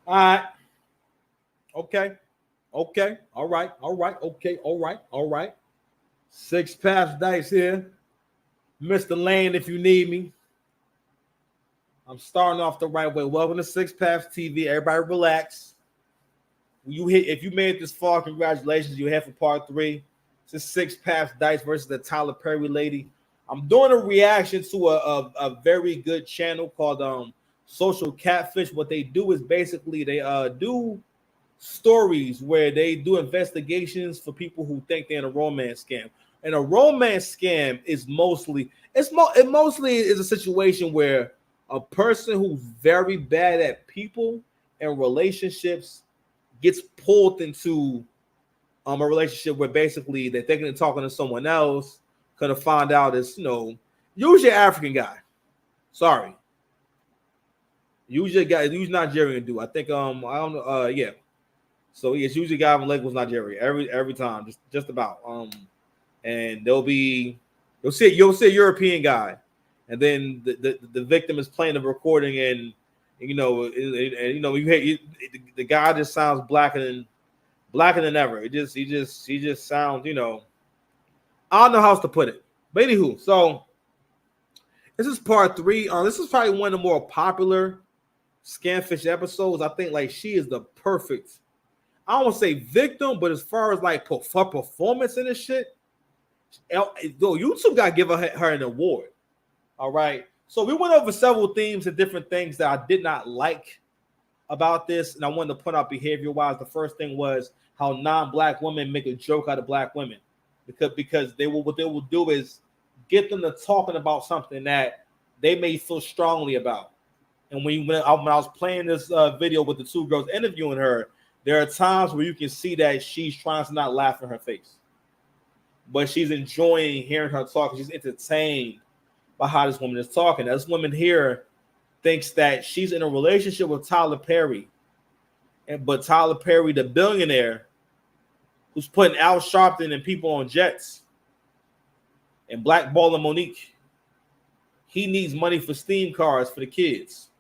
All right. Okay. Okay. All right. All right. Okay. All right. All right. Six pass dice here. Mr. Lane, if you need me. I'm starting off the right way. Welcome to Six Paths TV. Everybody relax. If you made it this far, congratulations. You're here for part 3. It's Six Paths Dice versus the Tyler Perry lady. I'm doing a reaction to a very good channel called Social Catfish. What they do is basically they do stories where they do investigations for people who think they're in a romance scam. And a romance scam is it mostly is a situation where a person who's very bad at people and relationships gets pulled into a relationship where basically they're thinking of talking to someone else, gonna find out it's usually African guy. Sorry. Usually Nigerian dude. I think I don't know yeah. So it's usually a guy from Lagos, Nigeria. Every time, just about. And you'll see a European guy, and then the victim is playing the recording, and the guy just sounds blacker than ever. He just sounds I don't know how else to put it. But anywho, so this is part 3. This is probably one of the more popular Scamfish episodes. I think like she is the perfect. I don't want to say victim, but as far as like for performance in this shit, YouTube got to give her an award. All right. So we went over several themes and different things that I did not like about this. And I wanted to point out behavior-wise. The first thing was how non-black women make a joke out of black women. Because what they will do is get them to talking about something that they may feel strongly about. And when I was playing this video with the 2 girls interviewing her, there are times where you can see that she's trying to not laugh in her face. But she's enjoying hearing her talk. She's entertained by how this woman is talking. Now, this woman here thinks that she's in a relationship with Tyler Perry. But Tyler Perry, the billionaire, who's putting Al Sharpton and people on jets and blackballing Monique, he needs money for Steam cars for the kids.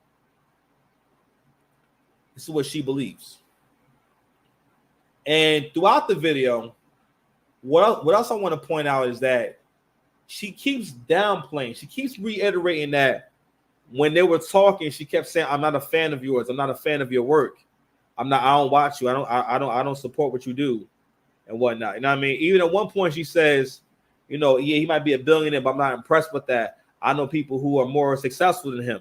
This is what she believes. And throughout the video, what else I want to point out is that she keeps downplaying. She keeps reiterating that when they were talking, she kept saying, "I'm not a fan of yours. I'm not a fan of your work. I don't watch you. I don't support what you do and whatnot." You know what I mean? Even at one point, she says, "Yeah, he might be a billionaire, but I'm not impressed with that. I know people who are more successful than him."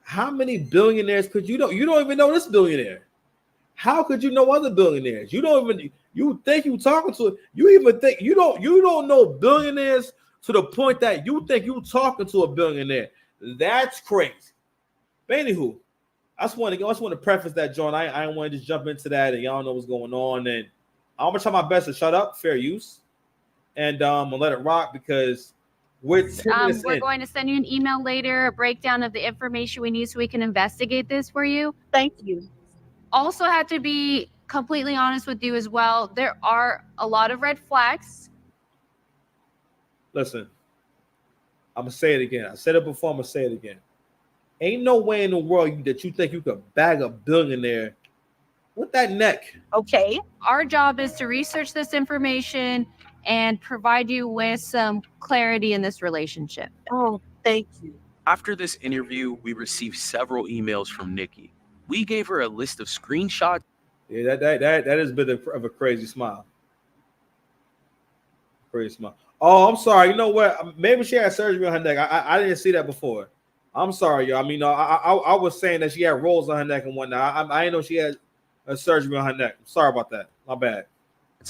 How many billionaires could you know? You don't even know this billionaire. How could you know other billionaires? You think you talking to, you even think you don't know billionaires to the point that you think you talking to a billionaire. That's crazy. But anywho, I just want to preface that, John. I want to just jump into that, and y'all know what's going on. And I'm gonna try my best to shut up, fair use, and I'm gonna let it rock because we're going to send you an email later, a breakdown of the information we need so we can investigate this for you. Thank you. Also had to be completely honest with you as well. There are a lot of red flags. Listen, I'm going to say it again. I said it before. I'm going to say it again. Ain't no way in the world that you think you could bag a billionaire with that neck. Okay. Our job is to research this information and provide you with some clarity in this relationship. Oh, thank you. After this interview, we received several emails from Nikki. We gave her a list of screenshots. Yeah, that is a bit of a crazy smile. Crazy smile. Oh, I'm sorry. You know what? Maybe she had surgery on her neck. I didn't see that before. I'm sorry, y'all. I mean, I was saying that she had rolls on her neck and whatnot. I didn't know she had a surgery on her neck. I'm sorry about that. My bad.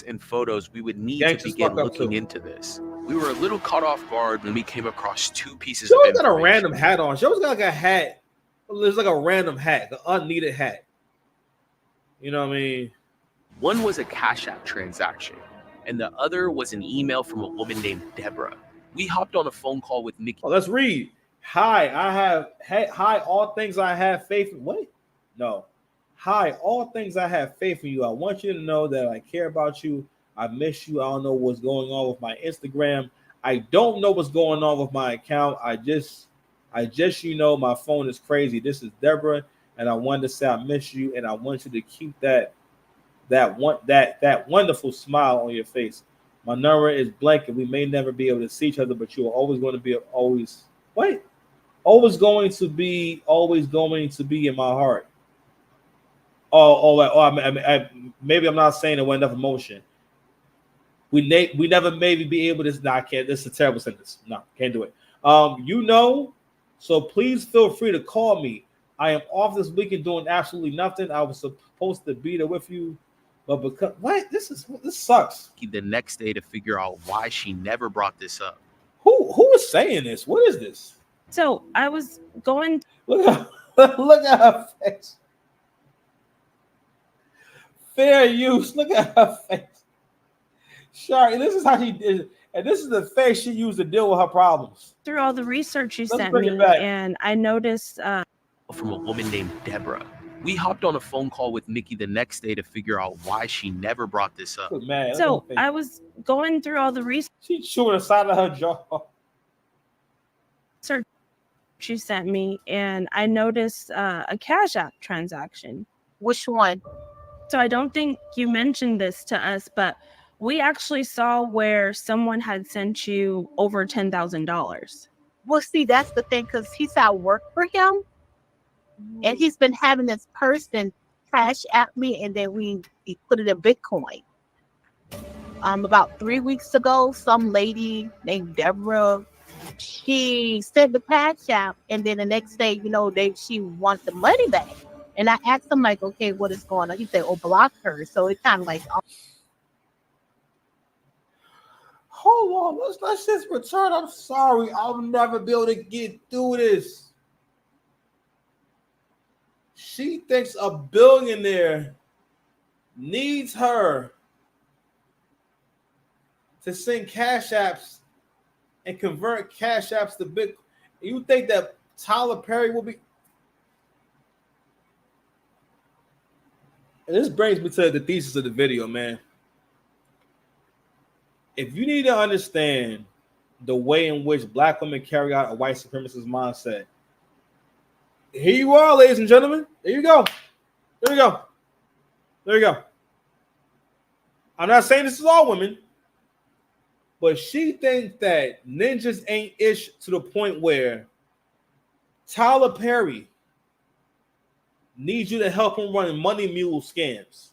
And photos, we would need to begin looking into this. We were a little caught off guard when we came across 2 pieces of information. She always got a random hat on. She always got like a hat. There's like a random hat, the unneeded hat. You know what I mean? One was a Cash App transaction, and the other was an email from a woman named Deborah. We hopped on a phone call with Nikki. Oh, let's read. Hi, all things I have faith in. What? No. Hi, all things I have faith in you. I want you to know that I care about you. I miss you. I don't know what's going on with my Instagram. I don't know what's going on with my account. I just, my phone is crazy. This is Deborah. and I wanted to say I miss you, and I want you to keep that wonderful smile on your face. My number is blank, and we may never be able to see each other, but you are always going to be always going to be in my heart. Maybe I'm not saying it with enough emotion. We never maybe be able to. Nah, I can't. This is a terrible sentence. No, can't do it. So please feel free to call me. I am off this weekend doing absolutely nothing. I was supposed to be there with you, but because what? This sucks. The next day to figure out why she never brought this up. Who is saying this? What is this? So I was going. Look at her face. Fair use. Look at her face. Sure, this is how she did, and this is the face she used to deal with her problems. Through all the research you Let's sent bring me, it back. and I noticed From a woman named Deborah. We hopped on a phone call with Mickey the next day to figure out why she never brought this up. Look, man, so I was going through all the research she chewing the side of her jaw. you sent me, and I noticed a Cash App transaction. Which one? So I don't think you mentioned this to us, but we actually saw where someone had sent you over $10,000. Well, see, that's the thing, because he's at work for him, and he's been having this person cash at me, and then we put it in Bitcoin. About 3 weeks ago, some lady named Deborah, she sent the cash app, and then the next day, she wants the money back. And I asked him, like, okay, what is going on? He said, oh, block her. So it's kind of like, hold on, let's just return. I'm sorry, I'll never be able to get through this. She thinks a billionaire needs her to send cash apps and convert cash apps to Bitcoin. You think that Tyler Perry will be? And this brings me to the thesis of the video, man. If you need to understand the way in which black women carry out a white supremacist mindset, here you are, ladies and gentlemen. There you go. There you go. There you go. I'm not saying this is all women, but she thinks that ninjas ain't ish to the point where Tyler Perry needs you to help him run money mule scams,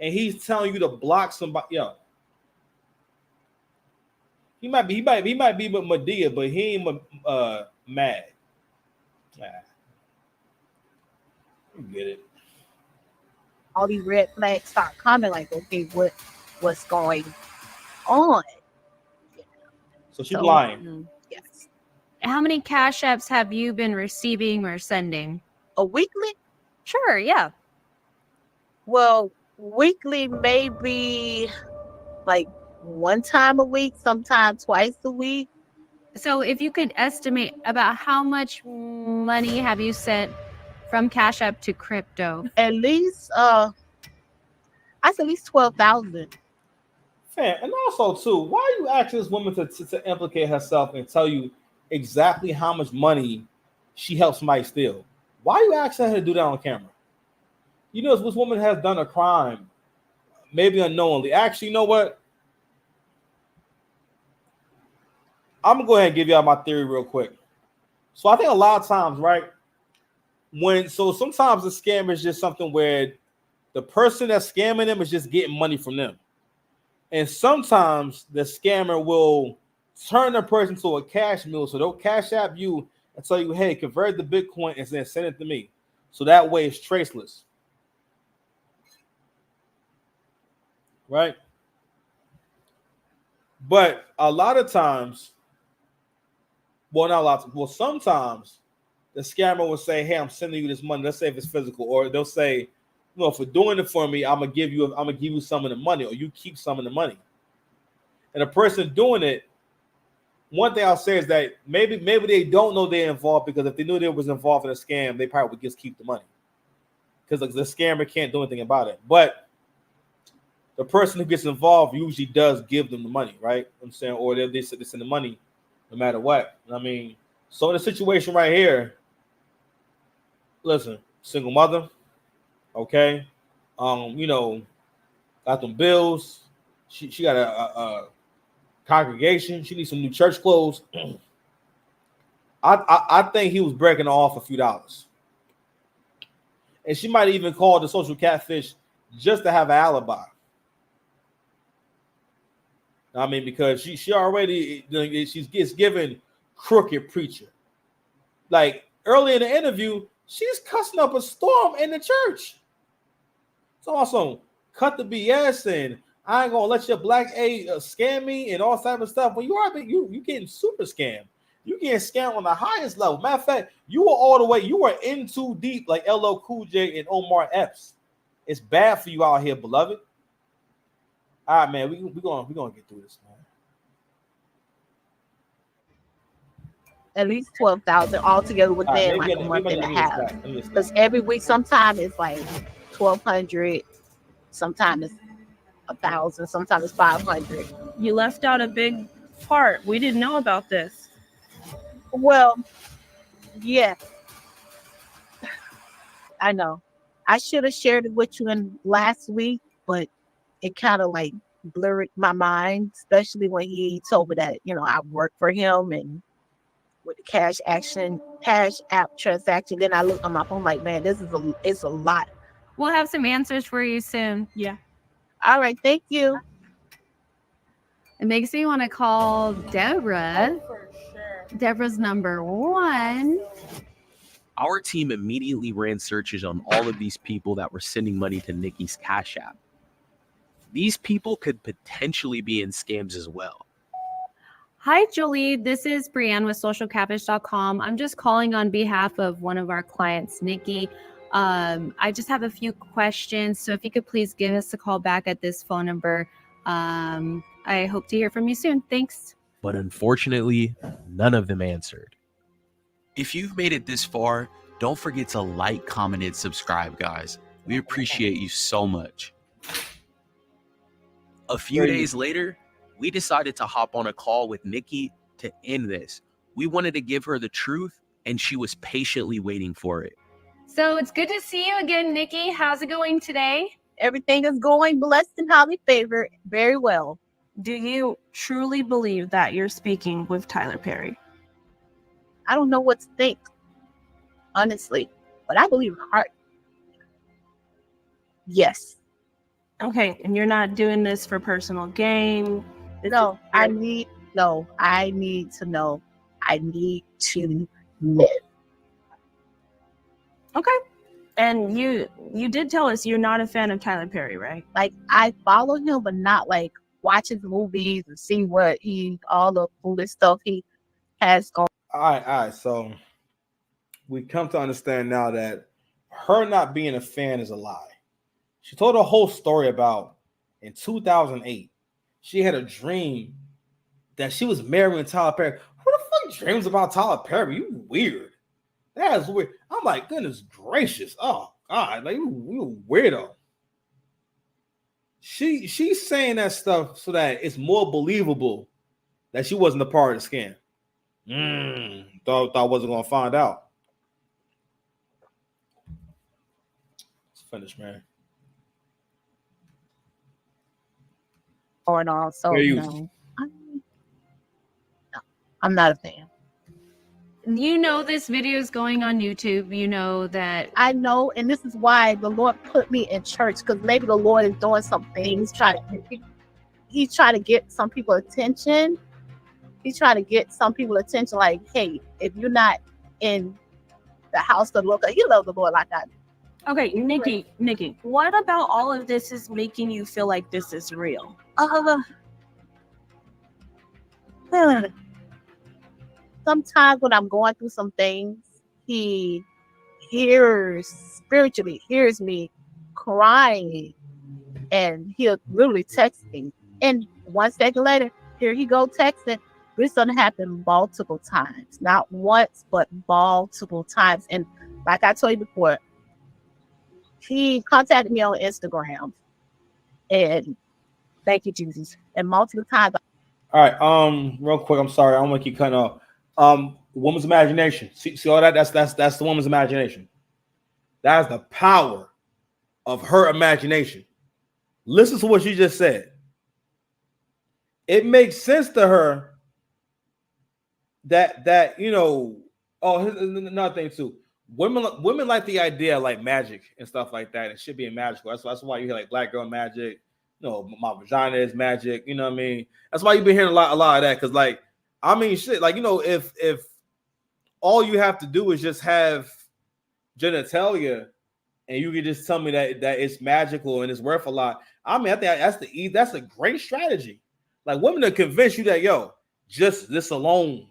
and he's telling you to block somebody. Yo, he might be with Medea, but he ain't mad. Nah. You get it. all these red flags start coming, like, okay, what's going on? So she's lying. Yes. How many Cash Apps have you been receiving or sending? A weekly? Sure, yeah. Well, weekly maybe like one time a week, sometimes twice a week. So if you could estimate about how much money have you sent from Cash App to crypto? At least I said at least 12,000. Fair. And also too, why are you asking this woman to implicate herself and tell you exactly how much money she helped somebody steal? Why are you asking her to do that on camera? You know, if this woman has done a crime, maybe unknowingly. Actually, you know what? I'm gonna go ahead and give y'all my theory real quick. So I think a lot of times, right? Sometimes the scam is just something where the person that's scamming them is just getting money from them. And sometimes the scammer will turn the person to a cash mule. So they'll cash app you and tell you, hey, convert the Bitcoin and then send it to me. So that way it's traceless. Right? But a lot of times, sometimes the scammer will say, hey, I'm sending you this money. Let's say if it's physical, or they'll say, for doing it for me, I'm gonna give you some of the money, or you keep some of the money. And the person doing it, one thing I'll say is that maybe they don't know they're involved, because if they knew they was involved in a scam, they probably would just keep the money, because the scammer can't do anything about it. But the person who gets involved usually does give them the money, right? I'm saying, or they send the money no matter what. I mean, so in the situation right here, listen, single mother. Okay, you know, got them bills. She got a congregation. She needs some new church clothes. I think he was breaking off a few dollars, and she might even call the social catfish just to have an alibi. I mean, because she already she gets given crooked preacher. Like early in the interview, she's cussing up a storm in the church. So also cut the BS and I ain't gonna let your black scam me and all type of stuff. Well, you getting super scammed. You getting scammed on the highest level. Matter of fact, you were in too deep like LL Cool J and Omar Epps. It's bad for you out here, beloved. All right, man, we're gonna get through this, man. At least 12,000 altogether within like a month and a half. Because every week, sometimes it's like 1,200, sometimes it's 1,000, sometimes it's 500. You left out a big part. We didn't know about this. Well, yeah, I know. I should have shared it with you in last week, but it kind of like blurred my mind, especially when he told me that, I work for him and with the cash app transaction. Then I look on my phone like, man, it's a lot. We'll have some answers for you soon. Yeah. All right. Thank you. It makes me want to call Deborah. Oh, for sure. Deborah's number 1. Our team immediately ran searches on all of these people that were sending money to Nikki's Cash App. These people could potentially be in scams as well. Hi, Julie. This is Brianne with socialcatfish.com. I'm just calling on behalf of one of our clients, Nikki. I just have a few questions. So if you could please give us a call back at this phone number. I hope to hear from you soon. Thanks. But unfortunately, none of them answered. If you've made it this far, don't forget to like, comment, and subscribe, guys. We appreciate you so much. A few days later, we decided to hop on a call with Nikki to end this. We wanted to give her the truth, and she was patiently waiting for it. So it's good to see you again, Nikki. How's it going today? Everything is going blessed and highly favored. Very well. Do you truly believe that you're speaking with Tyler Perry? I don't know what to think, honestly, but I believe in heart. Yes. Okay, and you're not doing this for personal gain? No, I need to know. I need to live. Okay. And you did tell us you're not a fan of Tyler Perry, right? Like, I follow him, but not like watch his movies and see what all the foolish stuff he has going. All right. So we come to understand now that her not being a fan is a lie. She told a whole story about in 2008, she had a dream that she was marrying Tyler Perry. Who the fuck dreams about Tyler Perry? You weird. That is weird. I'm like, goodness gracious. Oh God, like you weirdo. She's saying that stuff so that it's more believable that she wasn't a part of the scam. Thought I wasn't gonna find out. It's finished, man. On. So no, I'm not a fan. You know this video is going on YouTube. You know that. I know, and this is why the Lord put me in church, because maybe the Lord is doing something. He's trying to get some people attention. He's trying to get some people attention. Like, hey, if you're not in the house of the Lord, you love the Lord like that. Okay, Nikki, what about all of this is making you feel like this is real? Sometimes when I'm going through some things, he spiritually hears me crying, and he'll literally text me. And 1 second later, here he go texting. This doesn't happen multiple times, not once, but multiple times. And like I told you before, he contacted me on Instagram, and thank you, Jesus. And multiple times. All right. Real quick, I'm sorry. I don't want to keep cutting off. Woman's imagination. See all that? That's the woman's imagination. That's the power of her imagination. Listen to what she just said. It makes sense to her that you know. Oh, here's another thing too. Women like the idea of like magic and stuff like that. It should be magical. That's why you hear like black girl magic. You know, my vagina is magic. You know what I mean? That's why you've been hearing a lot of that. Because like, I mean, shit. Like, you know, if all you have to do is just have genitalia, and you can just tell me that it's magical and it's worth a lot. I mean, I think that's a great strategy. Like, women to convince you that, yo, just this alone,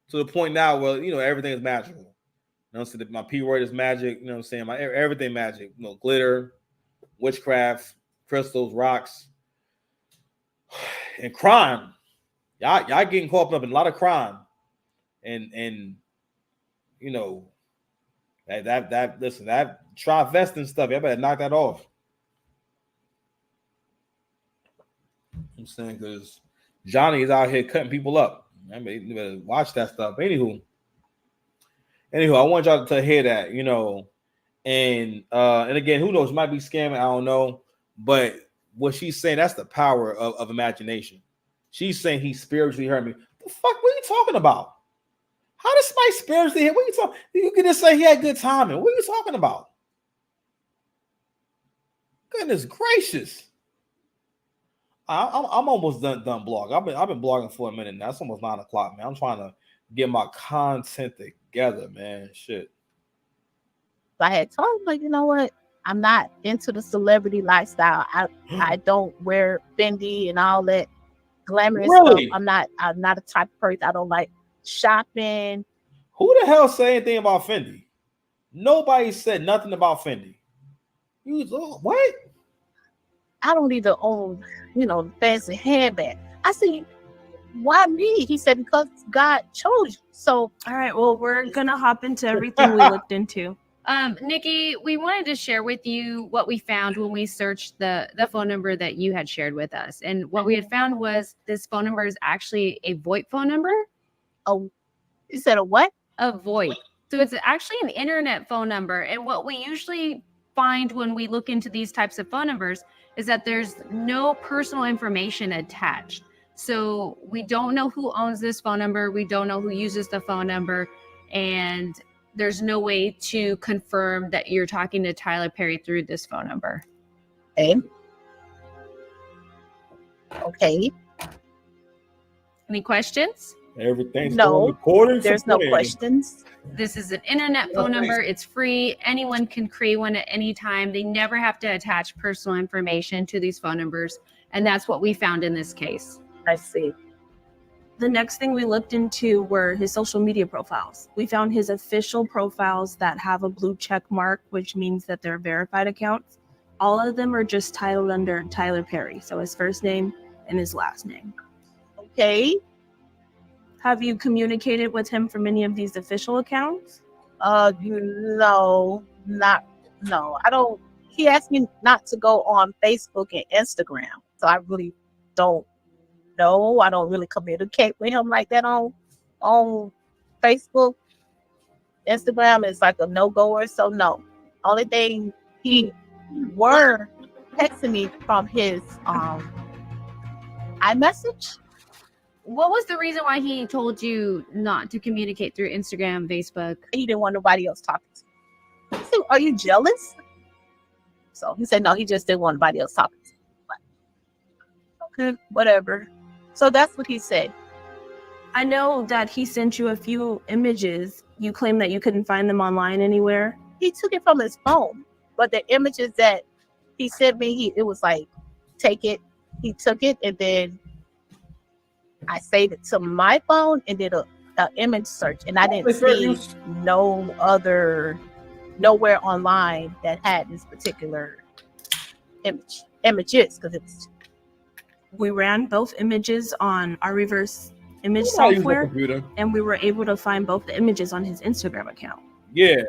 to the point now where, you know, everything is magical. You know, so my P word is magic. You know what I'm saying? My everything magic. You know, glitter, witchcraft, crystals, rocks, and crime. Y'all getting caught up in a lot of crime, and you know that listen, that trivestin stuff. Y'all better knock that off. I'm saying, because Johnny is out here cutting people up. I mean, you better watch that stuff. Anywho, I want y'all to hear that, you know, and again, who knows? Might be scamming. I don't know, but what she's saying, that's the power of imagination. She's saying he spiritually hurt me. The fuck? What are you talking about? How does somebody spiritually hit? What are you talking? You can just say he had good timing. What are you talking about? Goodness gracious! I'm almost done blogging. I've been blogging for a minute now. It's almost 9 o'clock, man. I'm trying to get my content together, man. Shit. I had told him, like, you know what? I'm not into the celebrity lifestyle. I don't wear Fendi and all that glamorous stuff. I'm not a type of person. I don't like shopping. Who the hell say anything about Fendi? Nobody said nothing about Fendi. What? I don't either own, you know, fancy handbag. I said, why me? He said, because God chose you. So, all right, well, we're gonna hop into everything we looked into. Nikki, we wanted to share with you what we found when we searched the phone number that you had shared with us. And what we had found was this phone number is actually a VoIP phone number. Oh, you said a what? A VoIP. So it's actually an internet phone number. And what we usually find when we look into these types of phone numbers is that there's no personal information attached. So we don't know who owns this phone number. We don't know who uses the phone number. And there's no way to confirm that you're talking to Tyler Perry through this phone number. Okay. Any questions? Everything's no recording. There's no questions. This is an internet phone number. It's free. Anyone can create one at any time. They never have to attach personal information to these phone numbers. And that's what we found in this case. I see. The next thing we looked into were his social media profiles. We found his official profiles that have a blue check mark, which means that they're verified accounts. All of them are just titled under Tyler Perry. So his first name and his last name. Okay. Have you communicated with him from any of these official accounts? No. I don't. He asked me not to go on Facebook and Instagram. So I really don't know. I don't really communicate with him like that on Facebook. Instagram is like a no-goer. So no. Only thing he were texting me from his iMessage. What was the reason why he told you not to communicate through Instagram, Facebook? He didn't want nobody else talking to him. I said, are you jealous? So he said, no, he just didn't want nobody else talking to him. But, okay, whatever. So that's what he said. I know that he sent you a few images. You claim that you couldn't find them online anywhere. He took it from his phone. But the images that he sent me, it was like, take it. He took it and then I saved it to my phone and did a image search, and I didn't see nowhere online that had this particular images because it's. We ran both images on our reverse image software, and we were able to find both the images on his Instagram account. Yeah,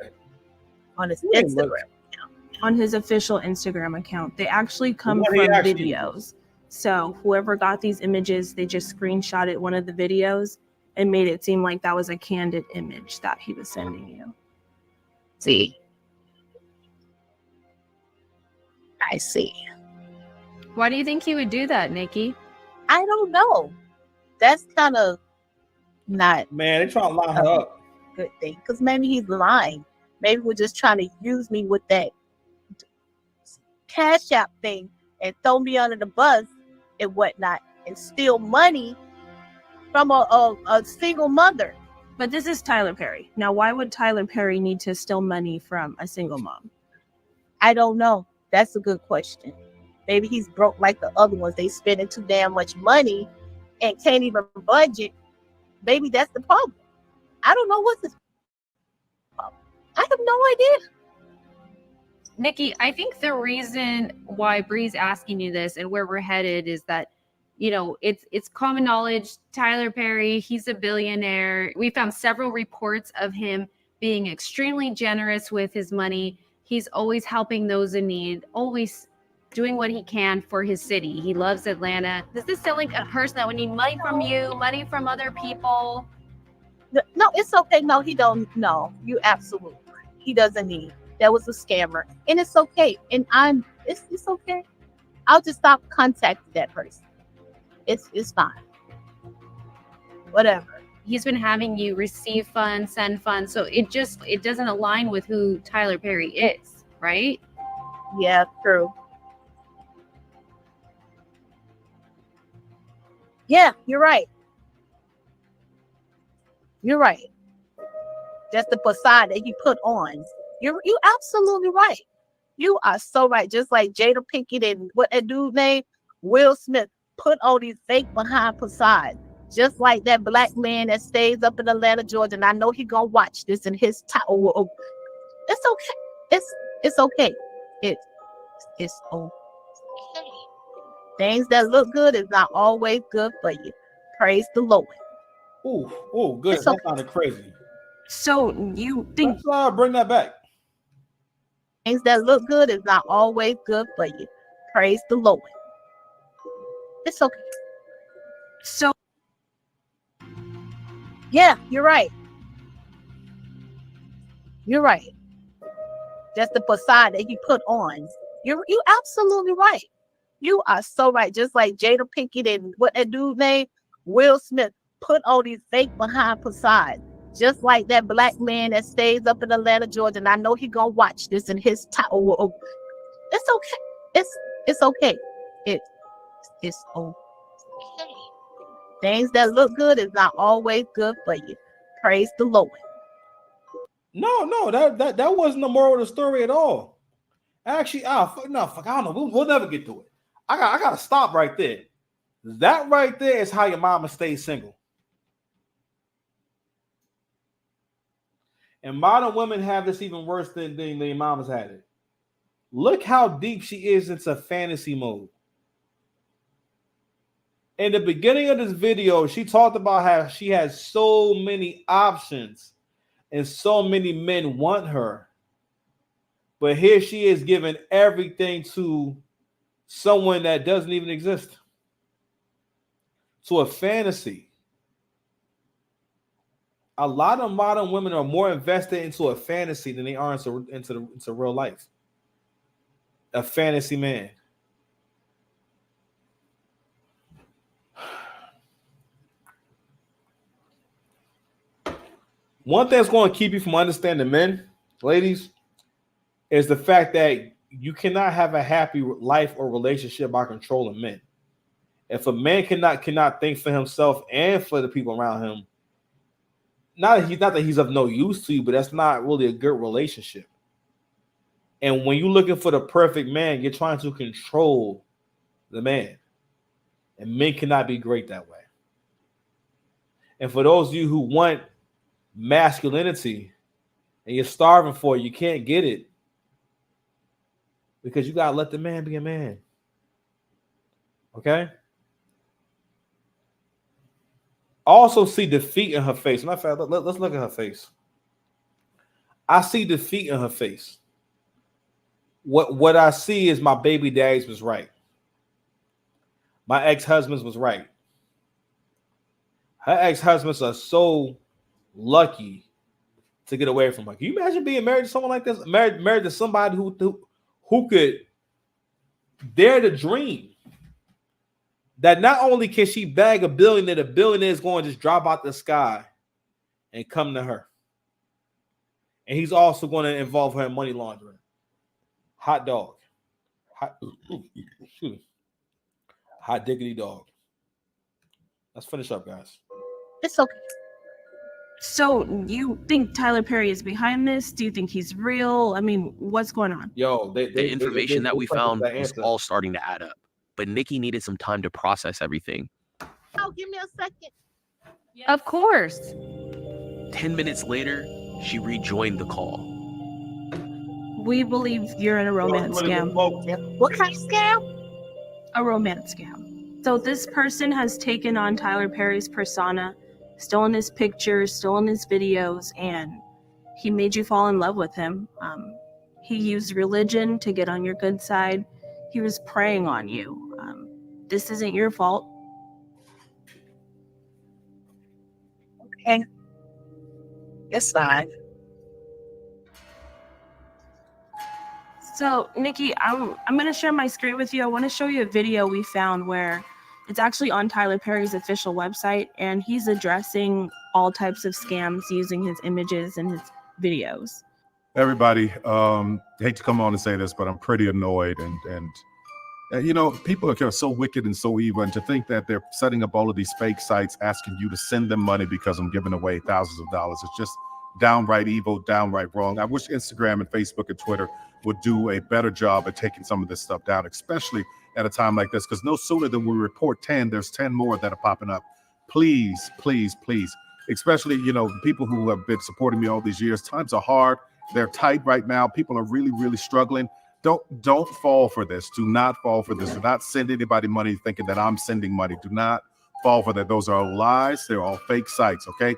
on his Instagram account. On his official Instagram account, they actually come from videos. So whoever got these images, they just screenshotted one of the videos and made it seem like that was a candid image that he was sending you. See. I see. Why do you think he would do that, Nikki? I don't know. That's kind of not Man, they trying to line her up. a good thing. Because maybe he's lying. Maybe we're just trying to use me with that Cash App thing and throw me under the bus and whatnot and steal money from a single mother. But this is Tyler Perry. Now, why would Tyler Perry need to steal money from a single mom? I don't know. That's a good question. Maybe he's broke like the other ones. They spending too damn much money and can't even budget. Maybe that's the problem. I don't know what's the problem. I have no idea. Nikki, I think the reason why Bree's asking you this and where we're headed is that, you know, it's common knowledge. Tyler Perry, he's a billionaire. We found several reports of him being extremely generous with his money. He's always helping those in need, always doing what he can for his city. He loves Atlanta. Does this sound like a person that would need money from you, money from other people? No, it's okay. No, he don't. No, you absolutely. He doesn't need. That was a scammer, and it's okay. And it's okay. I'll just stop contacting that person. It's fine. Whatever. He's been having you receive funds, send funds, so it doesn't align with who Tyler Perry is, right? Yeah, true. Yeah, you're right. You're right. That's the facade that he put on. You absolutely right. You are so right. Just like Jada Pinkett and what that dude named Will Smith put on these fake behind facades. Just like that black man that stays up in Atlanta, Georgia. And I know he gonna watch this in his time. It's okay. It's okay. It's okay. Things that look good is not always good for you. Praise the Lord. Oh, good. That sounded crazy. So you think Let's bring that back. Things that look good is not always good for you. Praise the Lord. It's okay. so? Yeah, you're right. You're right. That's the facade that he put on. You absolutely right. You are so right. Just like Jada Pinkett and what that dude named Will Smith put on these fake behind facades. Just like that black man that stays up in Atlanta, Georgia. And I know he gonna watch this in his time. It's okay. It's okay. It's okay. Things that look good is not always good for you. Praise the Lord. No, that wasn't the moral of the story at all. Actually, I don't know. We'll never get to it. I gotta stop right there. That right there is how your mama stays single. And modern women have this even worse than their mamas had it. Look how deep she is into fantasy mode. In the beginning of this video, she talked about how she has so many options and so many men want her. But here she is giving everything to someone that doesn't even exist. To a fantasy. A lot of modern women are more invested into a fantasy than they are into real life. A fantasy man. One thing that's going to keep you from understanding men, ladies, is the fact that you cannot have a happy life or relationship by controlling men. If a man cannot think for himself and for the people around him, not that he's of no use to you, but that's not really a good relationship. And when you're looking for the perfect man, you're trying to control the man. And men cannot be great that way. And for those of you who want masculinity and you're starving for it, you can't get it because you got to let the man be a man. Okay? Also see defeat in her face. Matter of fact, let's look at her face. I see defeat in her face. What I see is my baby daddies was right. My ex-husbands was right. Her ex-husbands are so lucky to get away from her. Can you imagine being married to someone like this? Married to somebody who could dare to dream that not only can she bag a billionaire, the billionaire is going to just drop out the sky and come to her. And he's also going to involve her in money laundering. Hot dog. Hot diggity dog. Let's finish up, guys. It's okay. So you think Tyler Perry is behind this? Do you think he's real? I mean, what's going on? Yo, The information that we found was all starting to add up, but Nikki needed some time to process everything. Oh, give me a second. Of course. 10 minutes later, she rejoined the call. We believe you're in a romance scam. What kind of scam? A romance scam. So this person has taken on Tyler Perry's persona, stolen his pictures, stolen his videos, and he made you fall in love with him. He used religion to get on your good side. He was preying on you. This isn't your fault. Okay. It's fine. So, Nikki, I'm going to share my screen with you. I want to show you a video we found where it's actually on Tyler Perry's official website, and he's addressing all types of scams using his images and his videos. Everybody, hate to come on and say this, but I'm pretty annoyed. And you know, people are so wicked and so evil, and to think that they're setting up all of these fake sites asking you to send them money because I'm giving away thousands of dollars. It's just downright evil, downright wrong. I wish Instagram and Facebook and Twitter would do a better job at taking some of this stuff down, especially at a time like this, because no sooner than we report 10, there's 10 more that are popping up. Please, please, please, especially, you know, people who have been supporting me all these years. Times are hard. They're tight right now. People are really, really struggling. Don't fall for this. Do not fall for this. Do not send anybody money thinking that I'm sending money. Do not fall for that. Those are all lies. They're all fake sites, okay?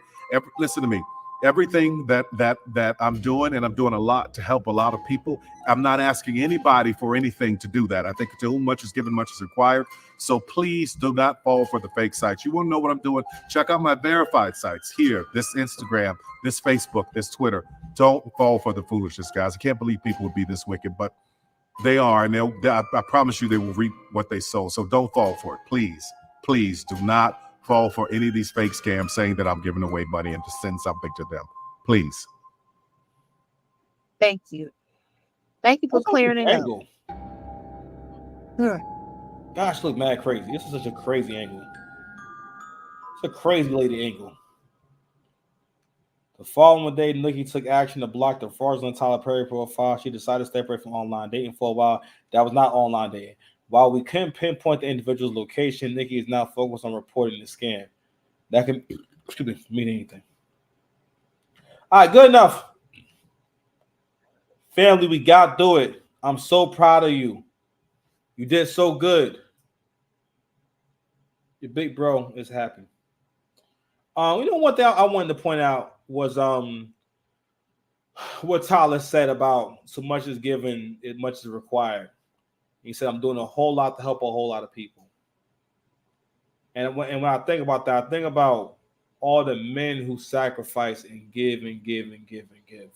Listen to me. Everything that I'm doing, and I'm doing a lot to help a lot of people, I'm not asking anybody for anything to do that. I think to whom much is given, much is required. So please do not fall for the fake sites. You want to know what I'm doing? Check out my verified sites here, this Instagram, this Facebook, this Twitter. Don't fall for the foolishness, guys. I can't believe people would be this wicked, but they are, and I promise you they will reap what they sow. So don't fall for it. Please, please do not fall for any of these fake scams saying that I'm giving away money and to send something to them. Please. Thank you. Thank you for clearing it up. Gosh, look mad crazy. This is such a crazy angle. It's a crazy lady angle. The following day, Nikki took action to block the fraudulent Tyler Perry profile. She decided to step away from online dating for a while. That was not online dating. While we couldn't pinpoint the individual's location, Nikki is now focused on reporting the scam. That can mean anything. All right, good enough. Family, we got through it. I'm so proud of you. You did so good. Your big bro is happy. You know, one thing I wanted to point out was what Tyler said about so much is given, as much is required. He said, I'm doing a whole lot to help a whole lot of people. And when I think about that, I think about all the men who sacrifice and give and give and give and give.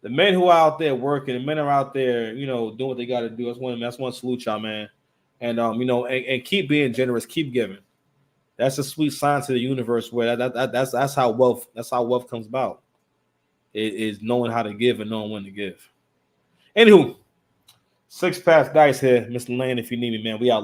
The men who are out there working, the men are out there, you know, doing what they got to do. That's one salute, y'all, man. And you know, and keep being generous, keep giving. That's a sweet sign to the universe where that's how wealth comes about. It is knowing how to give and knowing when to give. Anywho, 6 past dice here, Mr. Lane. If you need me, man, we out.